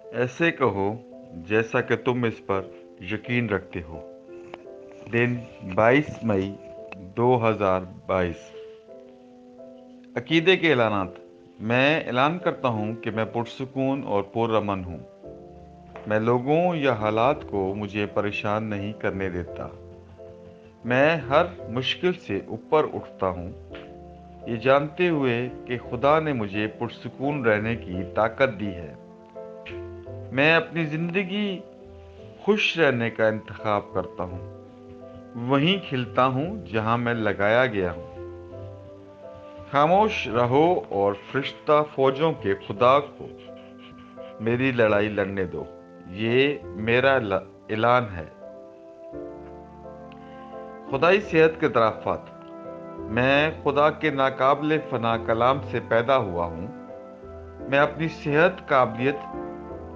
ऐसे कहो जैसा कि तुम इस पर यकीन रखते हो। दिन 22 मई 2022। अकीदे के ऐलानात। मैं ऐलान करता हूँ कि मैं पुरसुकून और पुरअमन हूँ। मैं लोगों या हालात को मुझे परेशान नहीं करने देता। मैं हर मुश्किल से ऊपर उठता हूँ, ये जानते हुए कि खुदा ने मुझे पुरसुकून रहने की ताकत दी है। मैं अपनी ज़िंदगी खुश रहने का इंतखाब करता हूँ, वहीं खिलता हूँ जहाँ मैं लगाया गया हूँ। खामोश रहो और फरिश्ता फौजों के खुदा को मेरी लड़ाई लड़ने दो। ये मेरा ऐलान है। खुदाई सेहत के तराफात। मैं खुदा के नाकाबिले फना कलाम से पैदा हुआ हूँ। मैं अपनी सेहत, काबिलियत,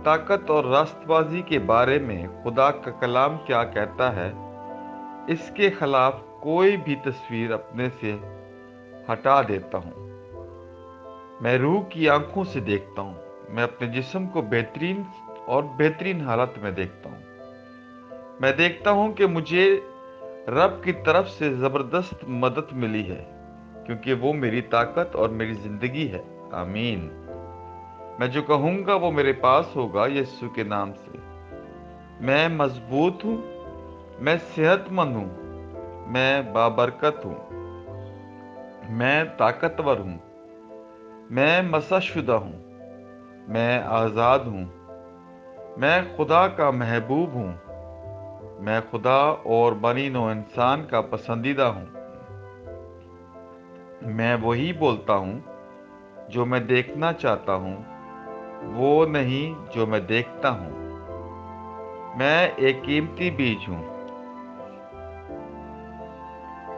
ताकत और रास्तबाजी के बारे में खुदा का कलाम क्या कहता है, इसके खिलाफ कोई भी तस्वीर अपने से हटा देता हूँ। मैं रूह की आंखों से देखता हूँ। मैं अपने जिस्म को बेहतरीन और बेहतरीन हालत में देखता हूँ। मैं देखता हूँ कि मुझे रब की तरफ से ज़बरदस्त मदद मिली है, क्योंकि वो मेरी ताकत और मेरी ज़िंदगी है। आमीन। मैं जो कहूँगा वो मेरे पास होगा, यीशु के नाम से। मैं मजबूत हूँ, मैं सेहतमंद हूँ, मैं बाबरकत हूँ, मैं ताकतवर हूँ, मैं मसाशुदा हूँ, मैं आज़ाद हूँ, मैं खुदा का महबूब हूँ, मैं खुदा और बनी नौ इंसान का पसंदीदा हूँ। मैं वही बोलता हूँ जो मैं देखना चाहता हूँ, वो नहीं जो मैं देखता हूँ। मैं एक कीमती बीज हूँ।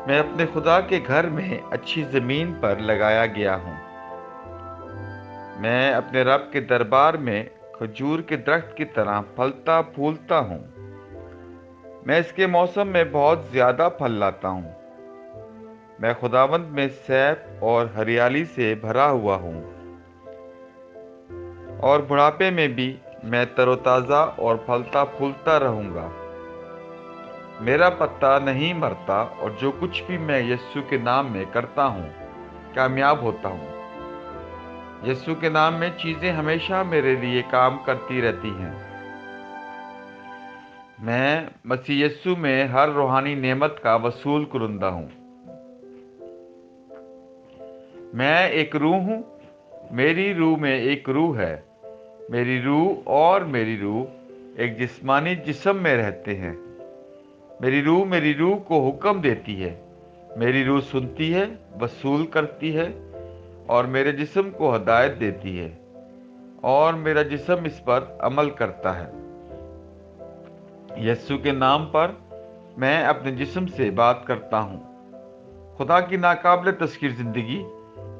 मैं अपने खुदा के घर में अच्छी ज़मीन पर लगाया गया हूँ। मैं अपने रब के दरबार में खजूर के दरख्त की तरह फलता फूलता हूँ। मैं इसके मौसम में बहुत ज़्यादा फल लाता हूँ। मैं खुदावंद में सैफ और हरियाली से भरा हुआ हूँ, और बुढ़ापे में भी मैं तरोताज़ा और फलता फूलता रहूँगा। मेरा पत्ता नहीं मरता, और जो कुछ भी मैं यीशु के नाम में करता हूँ, कामयाब होता हूँ। यीशु के नाम में चीज़ें हमेशा मेरे लिए काम करती रहती हैं। मैं मसीह यीशु में हर रूहानी नेमत का वसूल कुरंदा हूँ। मैं एक रूह हूँ। मेरी रूह में एक रूह है। मेरी रूह और मेरी रूह एक जिस्मानी जिस्म में रहते हैं। मेरी रूह को हुक्म देती है। मेरी रूह सुनती है, वसूल करती है, और मेरे जिस्म को हदायत देती है, और मेरा जिस्म इस पर अमल करता है। यीशु के नाम पर मैं अपने जिस्म से बात करता हूँ। खुदा की नाकाबिले तस्खीर ज़िंदगी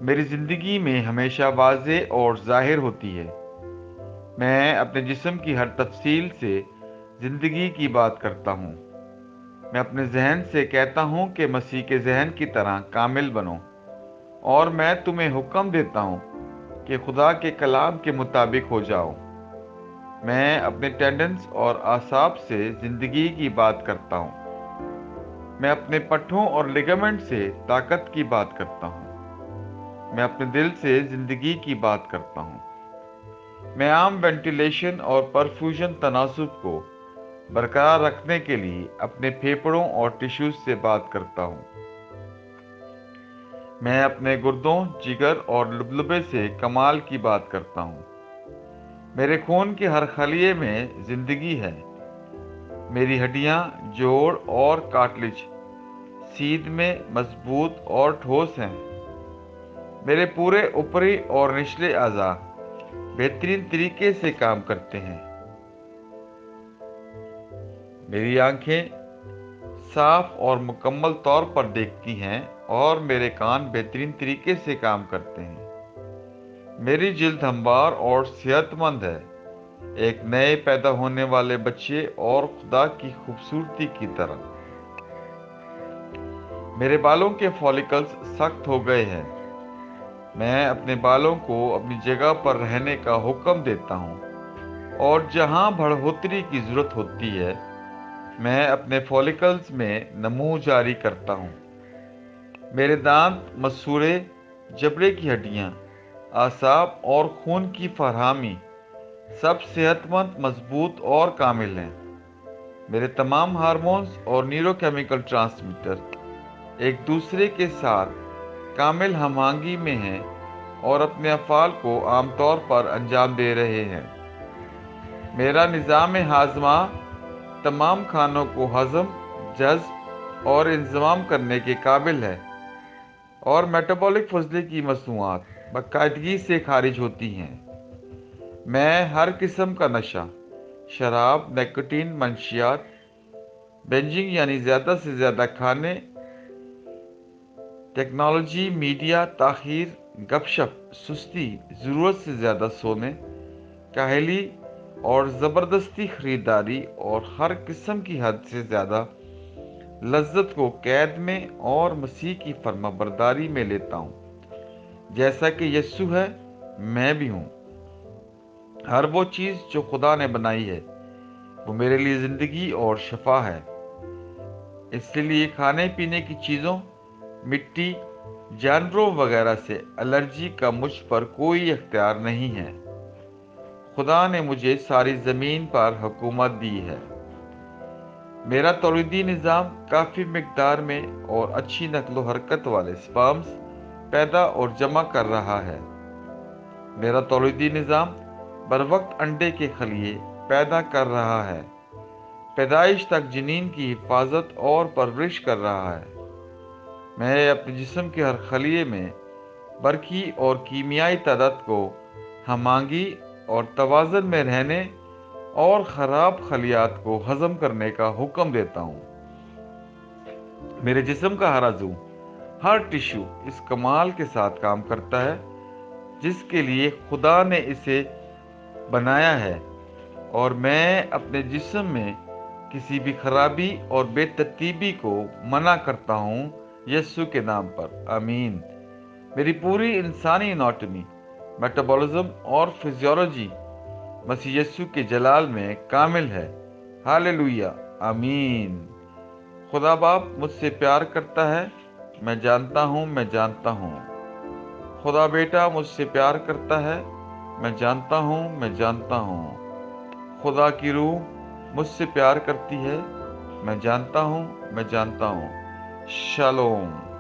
मेरी ज़िंदगी में हमेशा वाज़े और ज़ाहिर होती है। मैं अपने जिस्म की हर तफसील से ज़िंदगी की बात करता हूँ। मैं अपने जहन से कहता हूँ कि मसीह के जहन की तरह कामिल बनो, और मैं तुम्हें हुक्म देता हूँ कि खुदा के कलाम के मुताबिक हो जाओ। मैं अपने टेंडेंस और आसाब से ज़िंदगी की बात करता हूँ। मैं अपने पट्ठों और लिगामेंट से ताकत की बात करता हूँ। मैं अपने दिल से ज़िंदगी की बात करता हूँ। मैं आम वेंटिलेशन और परफ्यूजन तनासुब को बरकरार रखने के लिए अपने फेफड़ों और टिश्यूज से बात करता हूँ। मैं अपने गुर्दों, जिगर और लुबलुबे से कमाल की बात करता हूँ। मेरे खून के हर खलिए में ज़िंदगी है। मेरी हड्डियाँ, जोड़ और कार्टिलेज सीध में मजबूत और ठोस हैं। मेरे पूरे ऊपरी और निचले अज़ा बेहतरीन तरीके से काम करते हैं। मेरी आंखें साफ और मुकम्मल तौर पर देखती हैं, और मेरे कान बेहतरीन तरीके से काम करते हैं। मेरी जिल्द हमवार और सेहतमंद है, एक नए पैदा होने वाले बच्चे और खुदा की खूबसूरती की तरह। मेरे बालों के फॉलिकल्स सख्त हो गए हैं। मैं अपने बालों को अपनी जगह पर रहने का हुक्म देता हूँ। اور جہاں بڑھوتری کی ضرورت ہوتی ہے میں اپنے فولیکلز میں نمو جاری کرتا ہوں۔ میرے دانت، مسوڑے، جبڑے کی ہڈیاں، اعصاب اور خون کی فراہمی سب صحت مند، مضبوط اور کامل ہیں۔ میرے تمام ہارمونز اور نیورو کیمیکل ٹرانسمیٹر ایک دوسرے کے ساتھ کامل ہم آہنگی میں ہیں اور اپنے افعال کو عام طور پر انجام دے رہے ہیں۔ میرا نظام ہاضمہ تمام کھانوں کو ہضم، جذب اور انضمام کرنے کے قابل ہے، اور میٹابولک فضلے کی مصنوعات باقاعدگی سے خارج ہوتی ہیں۔ میں ہر قسم کا نشہ، شراب، نکوٹین، منشیات، بنجنگ یعنی زیادہ سے زیادہ کھانے، ٹیکنالوجی، میڈیا، تاخیر، گپ شپ، سستی، ضرورت سے زیادہ سونے، کاہلی اور زبردستی خریداری اور ہر قسم کی حد سے زیادہ لذت کو قید میں اور مسیح کی فرما برداری میں لیتا ہوں۔ جیسا کہ یسوع ہے، میں بھی ہوں۔ ہر وہ چیز جو خدا نے بنائی ہے وہ میرے لیے زندگی اور شفا ہے۔ اس لیے کھانے پینے کی چیزوں، مٹی، جانوروں وغیرہ سے الرجی کا مجھ پر کوئی اختیار نہیں ہے۔ خدا نے مجھے ساری زمین پر حکومت دی ہے۔ میرا تولیدی نظام کافی مقدار میں اور اچھی نقل و حرکت والے سپرمز پیدا اور جمع کر رہا ہے۔ میرا تولیدی نظام بروقت انڈے کے خلیے پیدا کر رہا ہے، پیدائش تک جنین کی حفاظت اور پرورش کر رہا ہے۔ میں اپنے جسم کے ہر خلیے میں برقی اور کیمیائی تعداد کو ہم آہنگی اور توازن میں رہنے اور خراب خلیات کو ہضم کرنے کا حکم دیتا ہوں۔ میرے جسم کا ہر عضو، ہر ٹشو اس کمال کے ساتھ کام کرتا ہے جس کے لیے خدا نے اسے بنایا ہے، اور میں اپنے جسم میں کسی بھی خرابی اور بے ترتیبی کو منع کرتا ہوں یسوع کے نام پر، آمین۔ میری پوری انسانی اناٹمی، میٹابولزم اور فزیولوجی مسیح یسوع کے جلال میں کامل ہے، ہاللیلویہ، آمین۔ خدا باپ مجھ سے پیار کرتا ہے، میں جانتا ہوں، میں جانتا ہوں۔ خدا بیٹا مجھ سے پیار کرتا ہے، میں جانتا ہوں، میں جانتا ہوں۔ خدا کی روح مجھ سے پیار کرتی ہے، میں جانتا ہوں، میں جانتا ہوں۔ شالوم۔